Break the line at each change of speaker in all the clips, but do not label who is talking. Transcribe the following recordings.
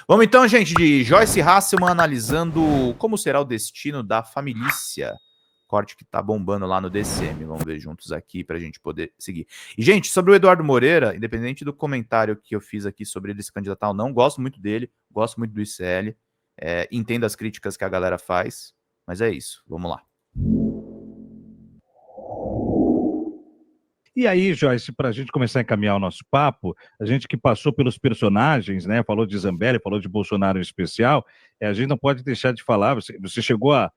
Vamos então, gente, de Joyce Hasselman analisando como será o destino da família. Corte que tá bombando lá no DCM. Vamos ver juntos aqui pra gente poder seguir. E, gente, sobre o Eduardo Moreira, independente do comentário que eu fiz aqui sobre ele se candidatar ou não, gosto muito dele, gosto muito do ICL, entendo as críticas que a galera faz, mas é isso. Vamos lá.
E aí, Joyce, para a gente começar a encaminhar o nosso papo, a gente que passou pelos personagens, né? Falou de Zambelli, falou de Bolsonaro em especial, a gente não pode deixar de falar. Você chegou a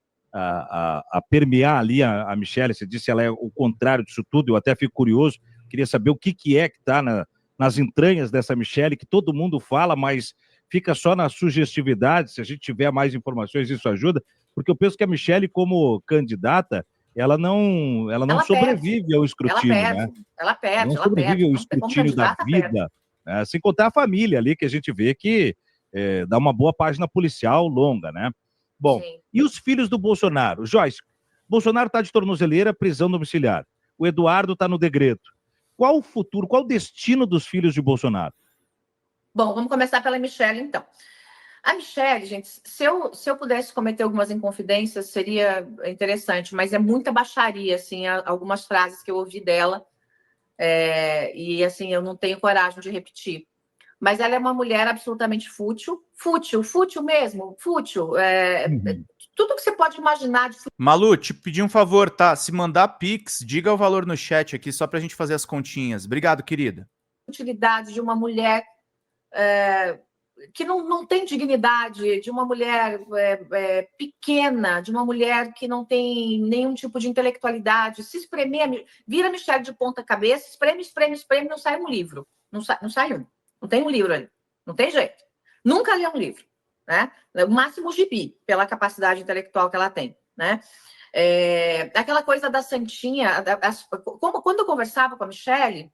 permear ali a Michelle, você disse que ela é o contrário disso tudo, eu até fico curioso, queria saber o que é que está nas entranhas dessa Michelle, que todo mundo fala, mas fica só na sugestividade. Se a gente tiver mais informações, isso ajuda, porque eu penso que a Michelle, como candidata, ela não sobrevive ao escrutínio, né?
Ela perde.
Não sobrevive ao escrutínio da vida, né? Sem contar a família ali, que a gente vê que dá uma boa página policial longa, né? Bom, sim. E os filhos do Bolsonaro? Joyce, Bolsonaro está de tornozeleira, prisão domiciliar. O Eduardo está no degredo. Qual o futuro, qual o destino dos filhos de Bolsonaro?
Bom, vamos começar pela Michelle, então. A Michelle, gente, se eu pudesse cometer algumas inconfidências, seria interessante, mas é muita baixaria, assim, algumas frases que eu ouvi dela, e, assim, eu não tenho coragem de repetir. Mas ela é uma mulher absolutamente fútil mesmo, fútil. Tudo que você pode imaginar de fútil.
Malu, te pedi um favor, tá? Se mandar Pix, diga o valor no chat aqui, só pra gente fazer as continhas. Obrigado, querida.
Utilidade de uma mulher que não tem dignidade, de uma mulher pequena, de uma mulher que não tem nenhum tipo de intelectualidade. Se espremer, vira a Michelle de ponta cabeça, espreme, não sai um livro. Não sai um. Não tem um livro ali. Não tem jeito. Nunca lê um livro, né? O máximo gibi, pela capacidade intelectual que ela tem, né? Aquela coisa da santinha, quando eu conversava com a Michelle,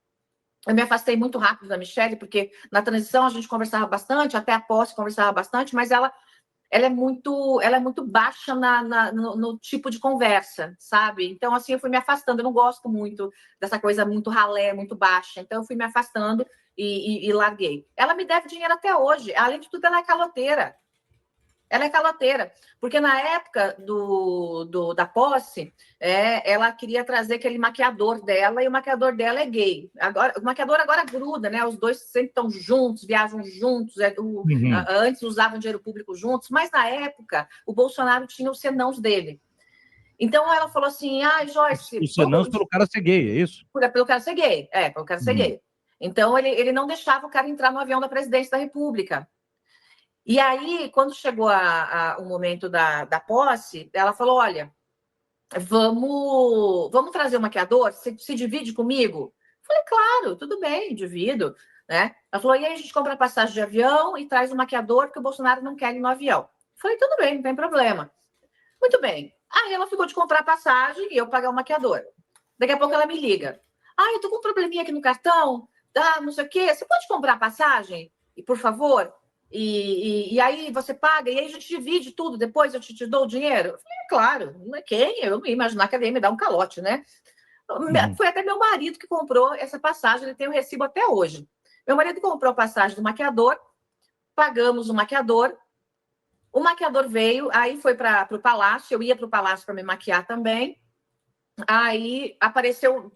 eu me afastei muito rápido da Michelle, porque na transição a gente conversava bastante, até a posse conversava bastante, mas ela é muito baixa no tipo de conversa, sabe? Então, assim, eu fui me afastando. Eu não gosto muito dessa coisa muito ralé, muito baixa. Então, eu fui me afastando e larguei. Ela me deve dinheiro até hoje. Além de tudo, ela é caloteira. Ela é caloteira, porque na época da posse, ela queria trazer aquele maquiador dela, e o maquiador dela é gay. Agora, o maquiador agora gruda, né? Os dois sempre estão juntos, viajam juntos. Antes usavam dinheiro público juntos, mas na época o Bolsonaro tinha os senãos dele. Então ela falou assim: Joyce.
Os senãos pelo cara ser gay, é isso?
Pelo cara ser gay, pelo cara ser gay. Então ele não deixava o cara entrar no avião da presidência da República. E aí, quando chegou o momento da posse, ela falou: olha, vamos trazer o maquiador? Você se divide comigo? Eu falei: claro, tudo bem, divido. Né? Ela falou: e aí a gente compra passagem de avião e traz o maquiador, porque o Bolsonaro não quer ir no avião. Eu falei: tudo bem, não tem problema. Muito bem. Aí ela ficou de comprar passagem e eu pagar o maquiador. Daqui a pouco ela me liga: eu tô com um probleminha aqui no cartão, não sei o quê, você pode comprar passagem? E por favor? E aí você paga, e aí a gente divide tudo, depois eu te dou o dinheiro? Eu falei: claro, não é quem? Eu não ia imaginar que ela ia me dar um calote, né? Foi até meu marido que comprou essa passagem, ele tem o recibo até hoje. Meu marido comprou a passagem do maquiador, pagamos o maquiador veio, aí foi para o palácio, eu ia para o palácio para me maquiar também, aí apareceu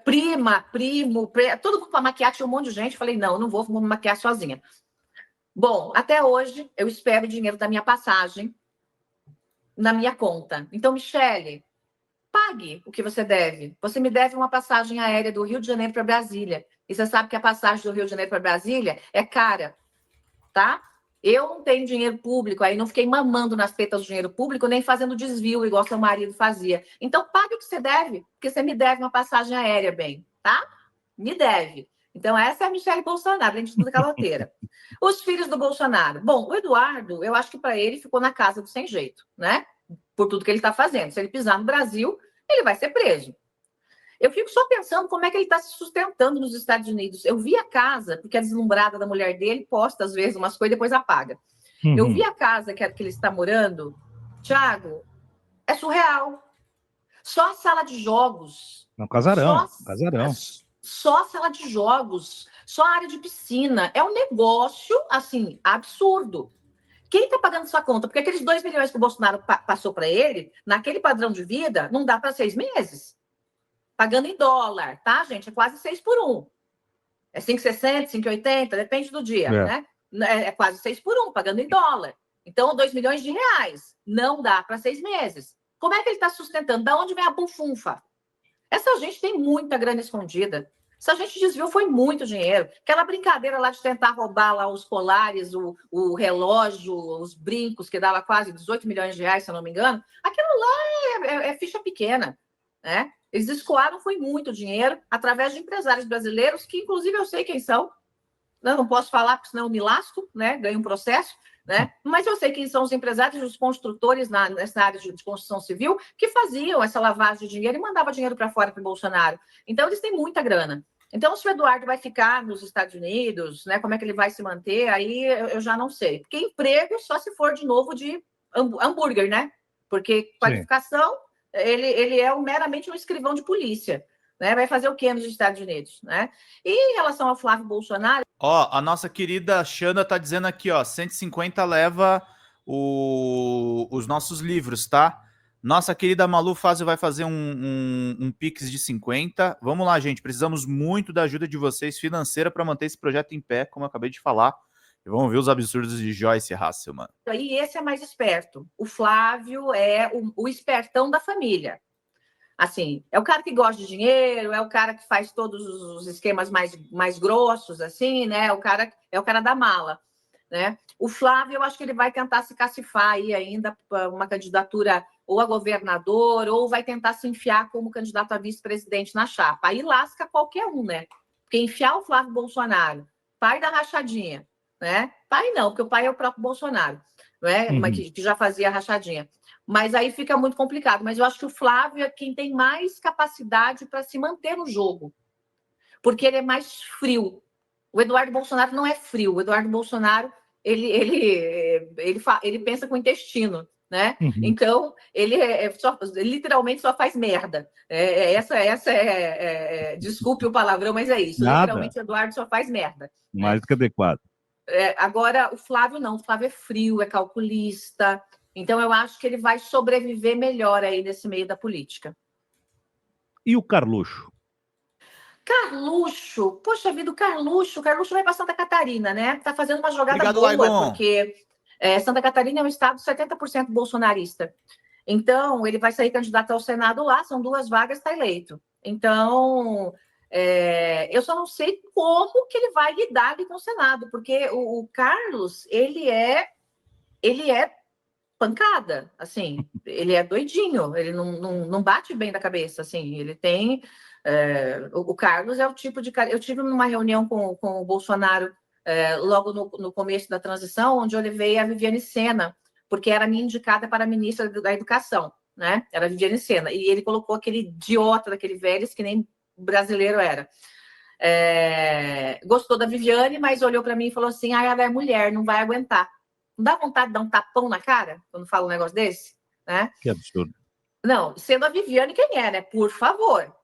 prima, primo, todo mundo para maquiar, tinha um monte de gente, falei: não vou me maquiar sozinha. Bom, até hoje, eu espero o dinheiro da minha passagem na minha conta. Então, Michelle, pague o que você deve. Você me deve uma passagem aérea do Rio de Janeiro para Brasília. E você sabe que a passagem do Rio de Janeiro para Brasília é cara, tá? Eu não tenho dinheiro público, aí não fiquei mamando nas tetas do dinheiro público, nem fazendo desvio, igual seu marido fazia. Então, pague o que você deve, porque você me deve uma passagem aérea, bem, tá? Me deve. Então, essa é a Michelle Bolsonaro, além de tudo, caloteira. Os filhos do Bolsonaro. Bom, o Eduardo, eu acho que para ele ficou na casa do sem jeito, né? Por tudo que ele está fazendo. Se ele pisar no Brasil, ele vai ser preso. Eu fico só pensando como é que ele está se sustentando nos Estados Unidos. Eu vi a casa, porque a deslumbrada da mulher dele posta, às vezes, umas coisas e depois apaga. Eu vi a casa que ele está morando, Thiago, é surreal. Só a sala de jogos.
Casarão.
só sala de jogos, só área de piscina. É um negócio, assim, absurdo. Quem está pagando essa conta? Porque aqueles 2 milhões que o Bolsonaro passou para ele, naquele padrão de vida, não dá para 6 meses. Pagando em dólar, tá, gente? É quase 6 por 1. É 5,60, 5,80, depende do dia, né? É quase 6 por 1, pagando em dólar. Então, 2 milhões de reais. Não dá para 6 meses. Como é que ele está sustentando? Da onde vem a bufunfa? Essa gente tem muita grana escondida. Essa gente desviou foi muito dinheiro. Aquela brincadeira lá de tentar roubar lá os colares, o relógio, os brincos, que dava quase 18 milhões de reais, se eu não me engano. Aquilo lá é ficha pequena, né? Eles escoaram foi muito dinheiro através de empresários brasileiros, que inclusive eu sei quem são. Não posso falar, porque senão eu me lasco, né? Ganho um processo, né? Mas eu sei quem são os empresários e os construtores nessa área de construção civil que faziam essa lavagem de dinheiro e mandavam dinheiro para fora para o Bolsonaro. Então, eles têm muita grana. Então, se o Eduardo vai ficar nos Estados Unidos, né? Como é que ele vai se manter? Aí eu já não sei. Porque emprego só se for de novo de hambúrguer, né? Porque qualificação, ele é meramente um escrivão de polícia. Né? Vai fazer o quê nos Estados Unidos, né? E em relação ao Flávio Bolsonaro...
Ó, a nossa querida Xanda tá dizendo aqui, ó, 150 leva os nossos livros, tá? Nossa querida Malu Fázio vai fazer um Pix de 50. Vamos lá, gente, precisamos muito da ajuda de vocês financeira para manter esse projeto em pé, como eu acabei de falar. E vamos ver os absurdos de Joyce Hasselman.
E esse é mais esperto. O Flávio é o espertão da família. Assim, é o cara que gosta de dinheiro, é o cara que faz todos os esquemas mais grossos, assim, né? É o cara da mala, né? O Flávio, eu acho que ele vai tentar se cacifar aí ainda para uma candidatura ou a governador, ou vai tentar se enfiar como candidato a vice-presidente na chapa. Aí lasca qualquer um, né? Porque enfiar o Flávio Bolsonaro, pai da rachadinha, né? Pai não, porque o pai é o próprio Bolsonaro, né? Uhum. Que já fazia a rachadinha. Mas aí fica muito complicado. Mas eu acho que o Flávio é quem tem mais capacidade para se manter no jogo, porque ele é mais frio. O Eduardo Bolsonaro não é frio. O Eduardo Bolsonaro ele pensa com o intestino, né? Uhum. Então ele literalmente só faz merda. Desculpe o palavrão, mas é isso.
Nada.
Literalmente o Eduardo só faz merda.
Mais do que adequado.
Agora o Flávio não. O Flávio é frio, é calculista. Então, eu acho que ele vai sobreviver melhor aí nesse meio da política.
E o Carluxo?
Carluxo, poxa vida, o Carluxo vai para Santa Catarina, né? Tá fazendo uma jogada
Obrigado,
boa,
Laigon.
Porque Santa Catarina é um estado 70% bolsonarista. Então, ele vai sair candidato ao Senado lá, são 2 vagas, está eleito. Então, eu só não sei como que ele vai lidar ali com o Senado, porque o Carlos, ele é pancada, assim, ele é doidinho, ele não bate bem da cabeça, assim, ele tem... o Carlos é o tipo de cara... Eu tive numa reunião com o Bolsonaro logo no começo da transição, onde eu levei a Viviane Sena, porque era minha indicada para a ministra da Educação, né? Era a Viviane Sena, e ele colocou aquele idiota daquele Vélez, que nem brasileiro era. Gostou da Viviane, mas olhou para mim e falou assim, ela é mulher, não vai aguentar. Não dá vontade de dar um tapão na cara quando fala um negócio desse? Né?
Que absurdo.
Não, sendo a Viviane quem é, né? Por favor.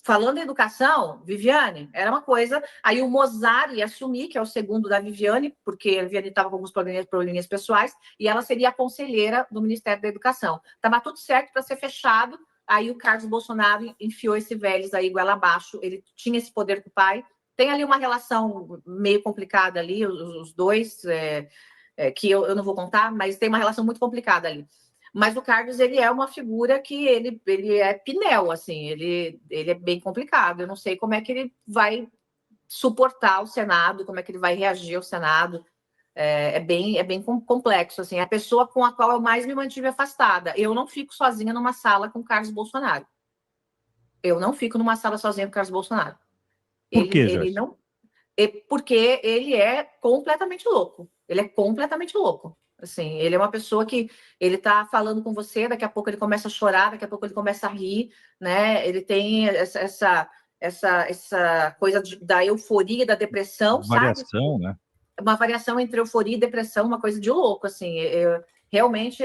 Falando em educação, Viviane, era uma coisa... Aí o Mozart ia assumir, que é o segundo da Viviane, porque a Viviane estava com alguns probleminhas pessoais, e ela seria a conselheira do Ministério da Educação. Estava tudo certo para ser fechado, aí o Carlos Bolsonaro enfiou esse Vélez aí goela abaixo, ele tinha esse poder com o pai. Tem ali uma relação meio complicada ali, os dois... que eu não vou contar, mas tem uma relação muito complicada ali. Mas o Carlos, ele é uma figura que ele é pinel, assim, ele é bem complicado. Eu não sei como é que ele vai suportar o Senado, como é que ele vai reagir ao Senado. É bem complexo, assim. É a pessoa com a qual eu mais me mantive afastada. Eu não fico sozinha numa sala com o Carlos Bolsonaro. Eu não fico numa sala sozinha com o Carlos Bolsonaro.
Por quê,
ele não... Porque ele é completamente louco. Ele é completamente louco. Assim, ele é uma pessoa que ele tá falando com você, daqui a pouco ele começa a chorar, daqui a pouco ele começa a rir, né? Ele tem essa coisa da euforia, da depressão,
variação,
sabe?
Né?
Uma variação entre euforia e depressão, uma coisa de louco, assim. Realmente,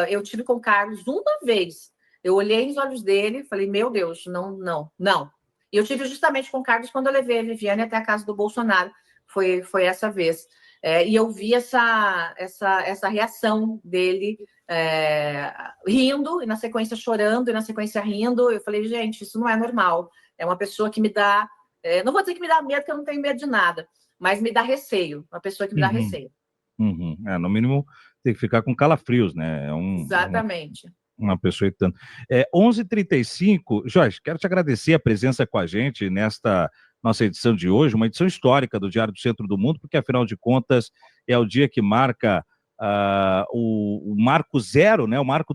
eu tive com o Carlos uma vez. Eu olhei nos olhos dele e falei, meu Deus, não. E eu tive justamente com o Carlos quando eu levei a Viviane até a casa do Bolsonaro. Foi essa vez. E eu vi essa reação dele, rindo, e na sequência chorando, e na sequência rindo. Eu falei, gente, isso não é normal. É uma pessoa que me dá... não vou dizer que me dá medo, porque eu não tenho medo de nada, mas me dá receio. Uma pessoa que me dá receio.
No mínimo, tem que ficar com calafrios, né?
Exatamente.
Uma pessoa e tanto. 11h35, Joyce, quero te agradecer a presença com a gente nesta nossa edição de hoje, uma edição histórica do Diário do Centro do Mundo, porque, afinal de contas, é o dia que marca o marco zero, né? O marco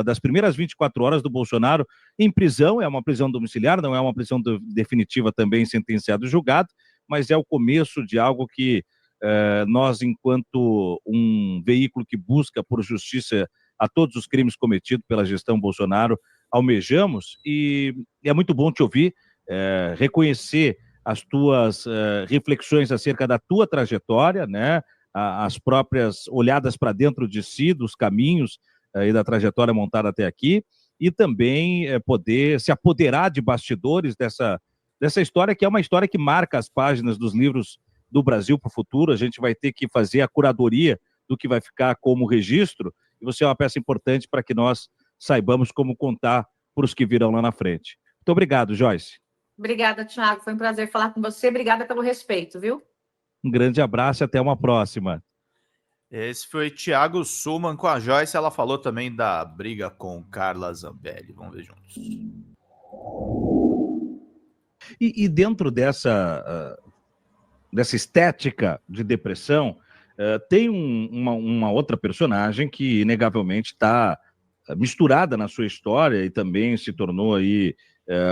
das primeiras 24 horas do Bolsonaro em prisão. É uma prisão domiciliar, não é uma prisão definitiva também, sentenciado e julgado, mas é o começo de algo que nós, enquanto um veículo que busca por justiça a todos os crimes cometidos pela gestão Bolsonaro, almejamos, e é muito bom te ouvir, reconhecer as tuas reflexões acerca da tua trajetória, né? As próprias olhadas para dentro de si, dos caminhos e da trajetória montada até aqui, e também poder se apoderar de bastidores dessa história, que é uma história que marca as páginas dos livros do Brasil para o futuro. A gente vai ter que fazer a curadoria do que vai ficar como registro, e você é uma peça importante para que nós saibamos como contar para os que virão lá na frente. Muito obrigado, Joyce.
Obrigada, Thiago. Foi um prazer falar com você. Obrigada pelo respeito, viu?
Um grande abraço e até uma próxima.
Esse foi Thiago Sulman com a Joyce. Ela falou também da briga com Carla Zambelli. Vamos ver juntos.
E dentro dessa estética de depressão, tem uma outra personagem que, inegavelmente, está misturada na sua história e também se tornou aí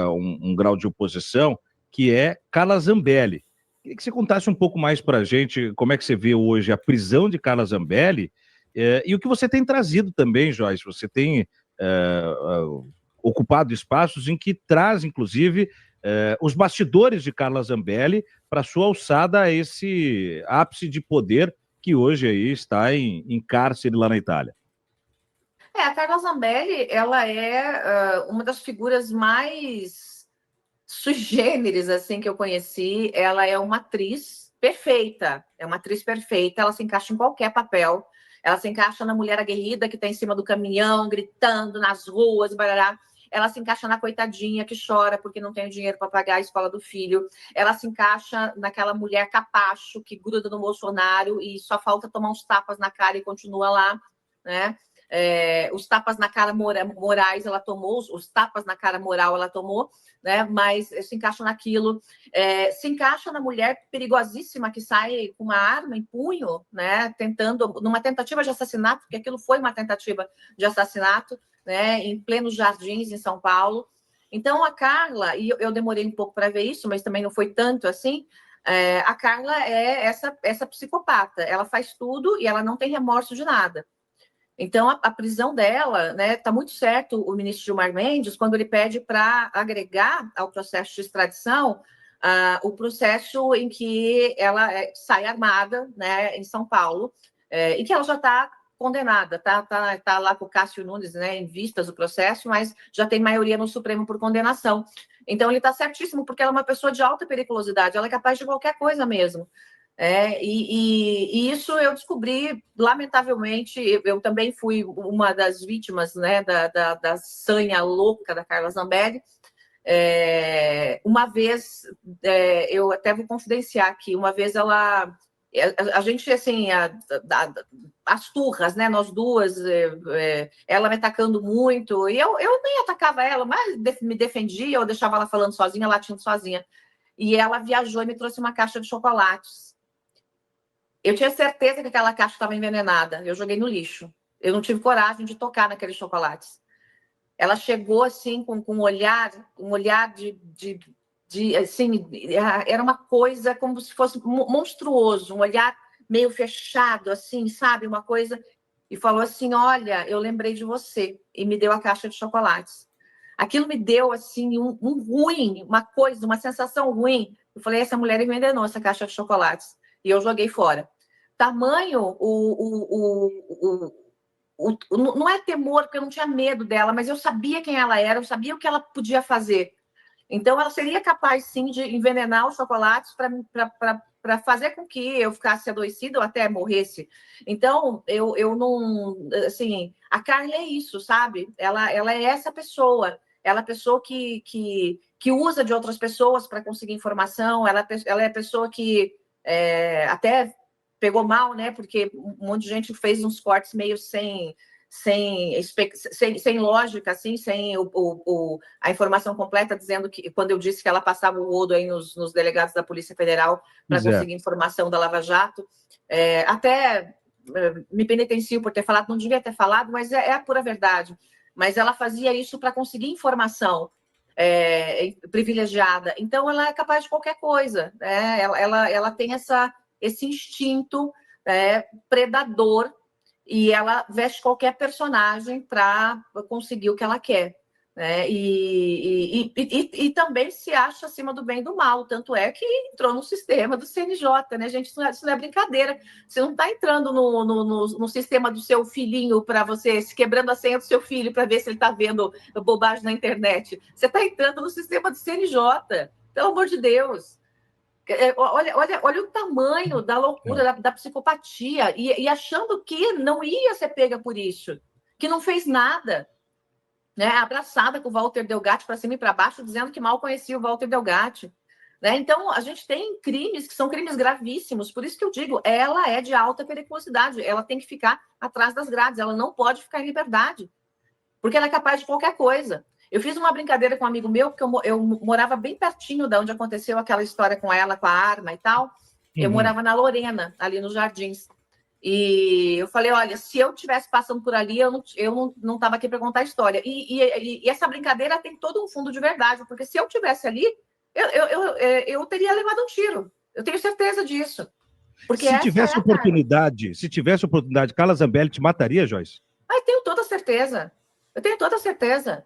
um grau de oposição, que é Carla Zambelli. Queria que você contasse um pouco mais para a gente como é que você vê hoje a prisão de Carla Zambelli e o que você tem trazido também, Joyce. Você tem ocupado espaços em que traz, inclusive, os bastidores de Carla Zambelli para sua alçada a esse ápice de poder que hoje aí está em cárcere lá na Itália.
A Carla Zambelli, ela é uma das figuras mais sui generis, assim, que eu conheci. Ela é uma atriz perfeita, ela se encaixa em qualquer papel, ela se encaixa na mulher aguerrida que está em cima do caminhão, gritando nas ruas, barará. Ela se encaixa na coitadinha que chora porque não tem dinheiro para pagar a escola do filho. Ela se encaixa naquela mulher capacho que gruda no Bolsonaro e só falta tomar uns tapas na cara e continua lá, né? Os tapas na cara morais ela tomou, os tapas na cara moral ela tomou, né? Mas se encaixa naquilo, se encaixa na mulher perigosíssima que sai com uma arma em punho, né? Numa tentativa de assassinato, porque aquilo foi uma tentativa de assassinato, né? Em plenos Jardins, em São Paulo. Então a Carla, e eu demorei um pouco para ver isso, mas também não foi tanto assim. A Carla é essa psicopata, ela faz tudo e ela não tem remorso de nada. Então, a prisão dela, né, está muito certo o ministro Gilmar Mendes, quando ele pede para agregar ao processo de extradição o processo em que ela sai armada, né, em São Paulo, e que ela já está condenada, tá lá com o Cássio Nunes, né, em vistas do processo, mas já tem maioria no Supremo por condenação. Então, ele está certíssimo, porque ela é uma pessoa de alta periculosidade, ela é capaz de qualquer coisa mesmo. E isso eu descobri, lamentavelmente, eu também fui uma das vítimas, né, da sanha louca da Carla Zambelli. Uma vez, eu até vou confidenciar aqui, uma vez a gente, assim, as turras, né, nós duas, ela me atacando muito, e eu nem atacava ela, mas me defendia, eu deixava ela falando sozinha, latindo sozinha. E ela viajou e me trouxe uma caixa de chocolates. Eu tinha certeza que aquela caixa estava envenenada. Eu joguei no lixo. Eu não tive coragem de tocar naqueles chocolates. Ela chegou assim com um olhar de assim, era uma coisa como se fosse monstruoso, um olhar meio fechado, assim, sabe, uma coisa, e falou assim: olha, eu lembrei de você, e me deu a caixa de chocolates. Aquilo me deu assim um ruim, uma sensação ruim. Eu falei: essa mulher envenenou essa caixa de chocolates. E eu joguei fora. Tamanho não é temor, porque eu não tinha medo dela, mas eu sabia quem ela era, eu sabia o que ela podia fazer. Então, ela seria capaz, sim, de envenenar os chocolates para fazer com que eu ficasse adoecida ou até morresse. Então, eu não... Assim, a Carla é isso, sabe? Ela é essa pessoa. Ela é a pessoa que usa de outras pessoas para conseguir informação. Ela é a pessoa que até pegou mal, né? Porque um monte de gente fez uns cortes meio sem lógica, assim, sem a informação completa, dizendo que, quando eu disse que ela passava o rodo aí nos delegados da Polícia Federal para conseguir informação da Lava Jato, até me penitencio por ter falado, não devia ter falado, mas é a pura verdade. Mas ela fazia isso para conseguir informação privilegiada. Então, ela é capaz de qualquer coisa, né? Ela tem esse instinto predador, e ela veste qualquer personagem para conseguir o que ela quer, né? E também se acha acima do bem e do mal, tanto é que entrou no sistema do CNJ, né, gente? Isso não é brincadeira. Você não está entrando no sistema do seu filhinho para você, se quebrando a senha do seu filho para ver se ele está vendo bobagem na internet. Você está entrando no sistema do CNJ, pelo amor de Deus. Olha o tamanho da loucura, da psicopatia, e achando que não ia ser pega por isso, que não fez nada, né? Abraçada com o Walter Delgatti para cima e para baixo, dizendo que mal conhecia o Walter Delgatti, né? Então, a gente tem crimes que são crimes gravíssimos, por isso que eu digo, ela é de alta periculosidade, ela tem que ficar atrás das grades, ela não pode ficar em liberdade, porque ela é capaz de qualquer coisa. Eu fiz uma brincadeira com um amigo meu, porque eu morava bem pertinho de onde aconteceu aquela história com ela, com a arma e tal. Eu morava na Lorena, ali nos Jardins. E eu falei, olha, se eu estivesse passando por ali, eu não estava aqui para contar a história. E essa brincadeira tem todo um fundo de verdade, porque se eu estivesse ali, eu teria levado um tiro. Eu tenho certeza disso. Porque
se tivesse oportunidade, Carla Zambelli te mataria, Joyce?
Eu tenho toda certeza. Eu tenho toda certeza.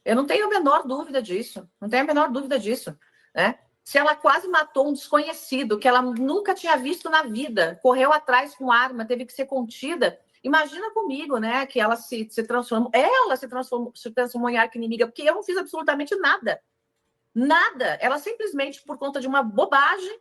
Eu não tenho a menor dúvida disso. Não tenho a menor dúvida disso, né? Se ela quase matou um desconhecido que ela nunca tinha visto na vida, correu atrás com arma, teve que ser contida, imagina comigo, né? Que ela se transformou, se transformou em arqui-inimiga, porque eu não fiz absolutamente nada. Nada. Ela simplesmente, por conta de uma bobagem,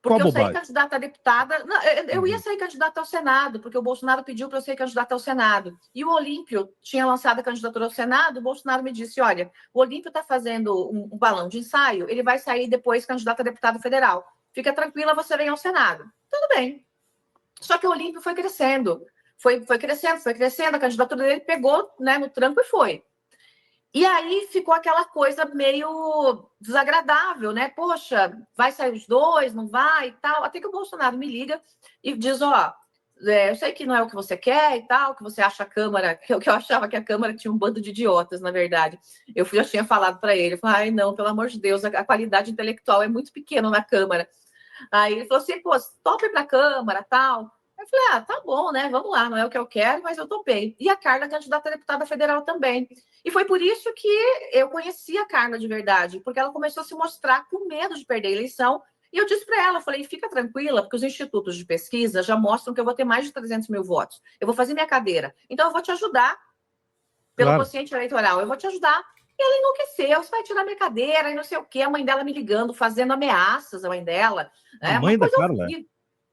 porque eu saí candidata a deputada. Não, eu ia sair candidata ao Senado, porque o Bolsonaro pediu para eu ser candidata ao Senado. E o Olímpio tinha lançado a candidatura ao Senado, o Bolsonaro me disse, olha, o Olímpio está fazendo um balão de ensaio, ele vai sair depois candidato a deputado federal. Fica tranquila, você vem ao Senado. Tudo bem. Só que o Olímpio foi crescendo. Foi crescendo, a candidatura dele pegou, né, no tranco e foi. E aí ficou aquela coisa meio desagradável, né? Poxa, vai sair os dois, não vai e tal. Até que o Bolsonaro me liga e diz, eu sei que não é o que você quer e tal, que você acha a Câmara, que eu achava que a Câmara tinha um bando de idiotas, na verdade. Eu já tinha falado para ele, falei, ai não, pelo amor de Deus, a qualidade intelectual é muito pequena na Câmara. Aí ele falou assim, pô, topa para a Câmara, tal. Eu falei, tá bom, né? Vamos lá, não é o que eu quero, mas eu topei. E a Carla, candidata a deputada federal também. E foi por isso que eu conheci a Carla de verdade, porque ela começou a se mostrar com medo de perder a eleição. E eu disse para ela, falei, fica tranquila, porque os institutos de pesquisa já mostram que eu vou ter mais de 300 mil votos. Eu vou fazer minha cadeira. Então, eu vou te ajudar pelo quociente eleitoral. Eu vou te ajudar. E ela enlouqueceu, você vai tirar minha cadeira e não sei o quê. A mãe dela me ligando, fazendo ameaças, a mãe dela.
A mãe da Carla?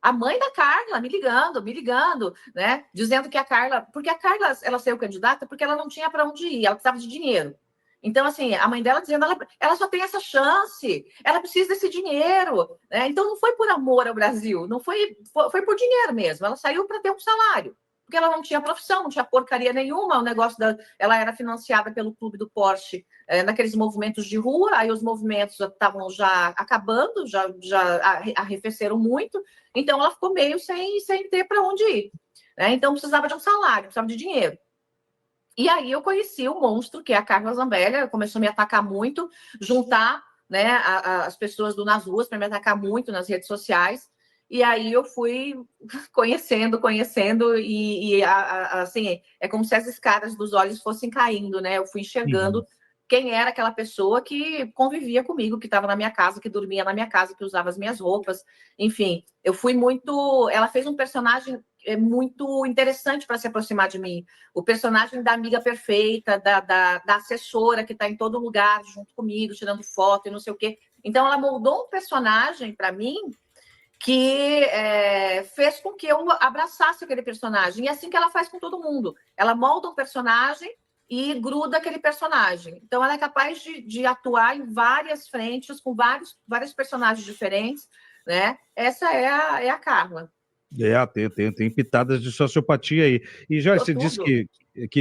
A mãe da Carla me ligando, né? Dizendo que a Carla... Porque a Carla, ela saiu candidata porque ela não tinha para onde ir, ela precisava de dinheiro. Então, assim, a mãe dela dizendo, ela só tem essa chance, ela precisa desse dinheiro, né? Então, não foi por amor ao Brasil, não foi por dinheiro mesmo, ela saiu para ter um salário, porque ela não tinha profissão, não tinha porcaria nenhuma, o negócio ela era financiada pelo Clube do Porsche, naqueles movimentos de rua, aí os movimentos estavam já acabando, já arrefeceram muito, então ela ficou meio sem ter para onde ir, né? Então, precisava de um salário, precisava de dinheiro. E aí eu conheci o monstro, que é a Carla Zambelli, começou a me atacar muito, juntar, né, as pessoas nas ruas para me atacar muito nas redes sociais. E aí eu fui conhecendo, e assim, é como se as escadas dos olhos fossem caindo, né? Eu fui enxergando quem era aquela pessoa que convivia comigo, que estava na minha casa, que dormia na minha casa, que usava as minhas roupas. Enfim, eu fui muito... Ela fez um personagem muito interessante para se aproximar de mim. O personagem da amiga perfeita, da assessora que está em todo lugar junto comigo, tirando foto e não sei o quê. Então, ela moldou um personagem para mim que fez com que eu abraçasse aquele personagem. E é assim que ela faz com todo mundo. Ela molda um personagem e gruda aquele personagem. Então, ela é capaz de atuar em várias frentes, com vários personagens diferentes, né? Essa é a Carla.
Tem pitadas de sociopatia aí. E, Joyce, você disse que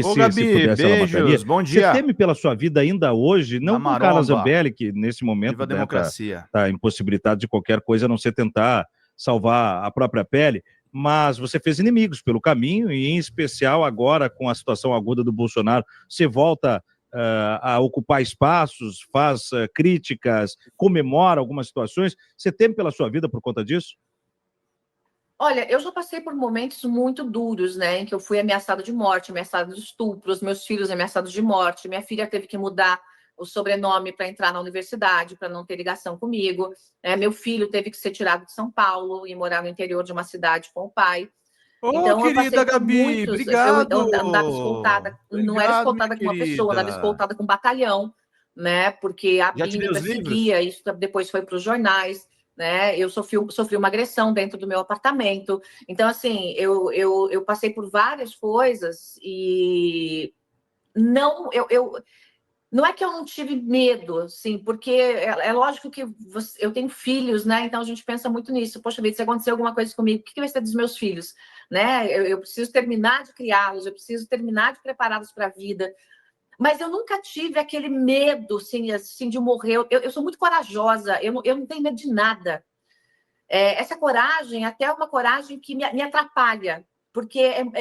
Ô,
se
Gabi,
pudesse, ela
beijos,
mataria.
bom
Você
dia.
teme pela sua vida ainda hoje, não com Carla Zambelli, que nesse momento
Viva a democracia.
Tá impossibilitado de qualquer coisa, a não ser tentar salvar a própria pele, mas você fez inimigos pelo caminho, e em especial agora com a situação aguda do Bolsonaro, você volta a ocupar espaços, faz críticas, comemora algumas situações. Você teme pela sua vida por conta disso?
Olha, eu já passei por momentos muito duros, né, em que eu fui ameaçada de morte, ameaçada de estupro, os meus filhos ameaçados de morte, minha filha teve que mudar o sobrenome para entrar na universidade, para não ter ligação comigo, meu filho teve que ser tirado de São Paulo e morar no interior de uma cidade com o pai. Então, eu passei por
Gabi,
muitos...
obrigado.
Eu andava escoltada, não era escoltada com uma pessoa, andava escoltada com um batalhão, né, porque a BIM me perseguia, isso depois foi para os jornais. Né? Eu sofri uma agressão dentro do meu apartamento. Então, assim, eu passei por várias coisas e não é que eu não tive medo, assim, porque é lógico que eu tenho filhos, né? Então a gente pensa muito nisso. Poxa vida, se acontecer alguma coisa comigo, o que vai ser dos meus filhos? Né? Eu preciso terminar de criá-los, eu preciso terminar de prepará-los para a vida. Mas eu nunca tive aquele medo, assim de morrer. Eu sou muito corajosa, eu não tenho medo de nada. Essa coragem até é uma coragem que me atrapalha, porque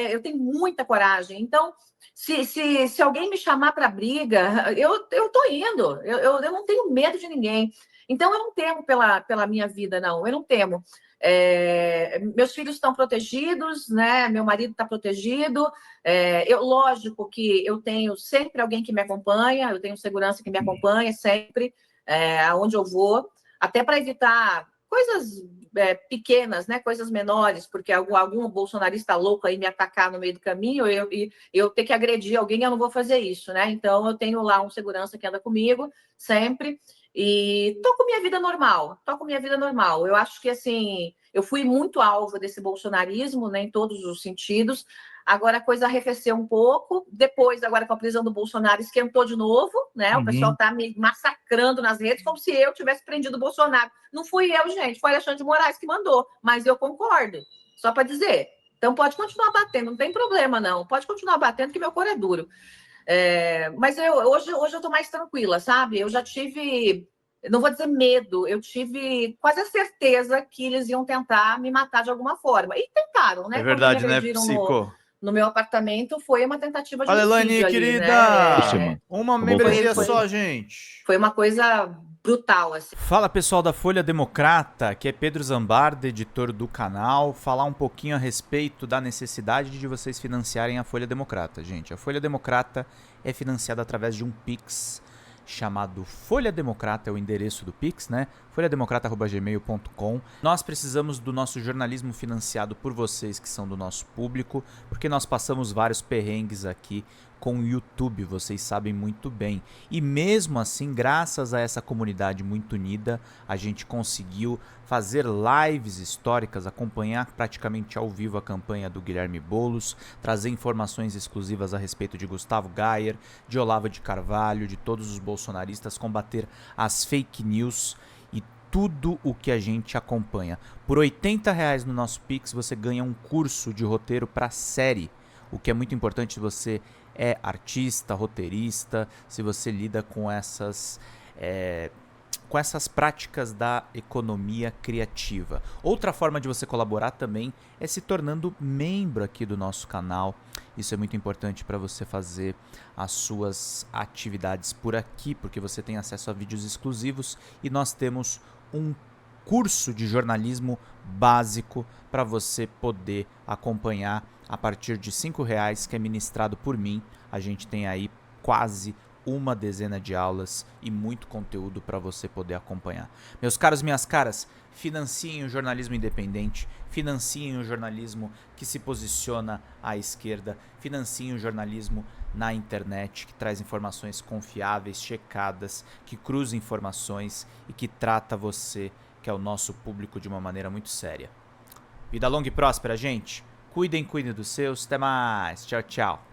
eu tenho muita coragem. Então, se alguém me chamar para briga, eu estou indo. Eu não tenho medo de ninguém. Então, eu não temo pela minha vida, não. Eu não temo. Meus filhos estão protegidos, né? Meu marido está protegido. Lógico que eu tenho sempre alguém que me acompanha, eu tenho segurança que me acompanha sempre, aonde eu vou, até para evitar coisas pequenas, né? Coisas menores, porque algum bolsonarista louco aí me atacar no meio do caminho, eu ter que agredir alguém, eu não vou fazer isso, né? Então, eu tenho lá um segurança que anda comigo sempre. E toco minha vida normal. Eu acho que, assim, eu fui muito alvo desse bolsonarismo, né, em todos os sentidos. Agora a coisa arrefeceu um pouco. Depois, agora com a prisão do Bolsonaro, esquentou de novo, né? O pessoal tá me massacrando nas redes como se eu tivesse prendido o Bolsonaro. Não fui eu, gente, foi Alexandre de Moraes que mandou, mas eu concordo, só para dizer. Então pode continuar batendo, não tem problema, não. Pode continuar batendo, que meu couro é duro. Mas hoje eu estou mais tranquila, sabe? Eu já tive, não vou dizer medo, eu tive quase a certeza que eles iam tentar me matar de alguma forma. E tentaram, né?
É verdade,
quando me
né,
agrediram
Psico?
no meu apartamento, foi uma tentativa de
Olha,
homicídio
Elane,
ali,
querida!
né?
Uma membresia só, gente.
Foi uma coisa brutal, assim.
Fala, pessoal da Folha Democrata, que é Pedro Zambarda, editor do canal, falar um pouquinho a respeito da necessidade de vocês financiarem a Folha Democrata, gente. A Folha Democrata é financiada através de um Pix chamado Folha Democrata, é o endereço do Pix, né? folhademocrata@gmail.com. Nós precisamos do nosso jornalismo financiado por vocês que são do nosso público, porque nós passamos vários perrengues aqui com o YouTube, vocês sabem muito bem. E mesmo assim, graças a essa comunidade muito unida, a gente conseguiu fazer lives históricas, acompanhar praticamente ao vivo a campanha do Guilherme Boulos, trazer informações exclusivas a respeito de Gustavo Gayer, de Olavo de Carvalho, de todos os bolsonaristas, combater as fake news e tudo o que a gente acompanha. Por R$80 no nosso Pix, você ganha um curso de roteiro para série, o que é muito importante se você é artista, roteirista, se você lida com essas práticas da economia criativa. Outra forma de você colaborar também é se tornando membro aqui do nosso canal. Isso é muito importante para você fazer as suas atividades por aqui, porque você tem acesso a vídeos exclusivos e nós temos um curso de jornalismo básico para você poder acompanhar a partir de R$5, que é ministrado por mim. A gente tem aí quase uma dezena de aulas e muito conteúdo para você poder acompanhar. Meus caros, minhas caras, financiem o jornalismo independente, financiem o jornalismo que se posiciona à esquerda, financiem o jornalismo na internet, que traz informações confiáveis, checadas, que cruza informações e que trata você, que é o nosso público, de uma maneira muito séria. Vida longa e próspera, gente. Cuidem dos seus. Até mais. Tchau, tchau.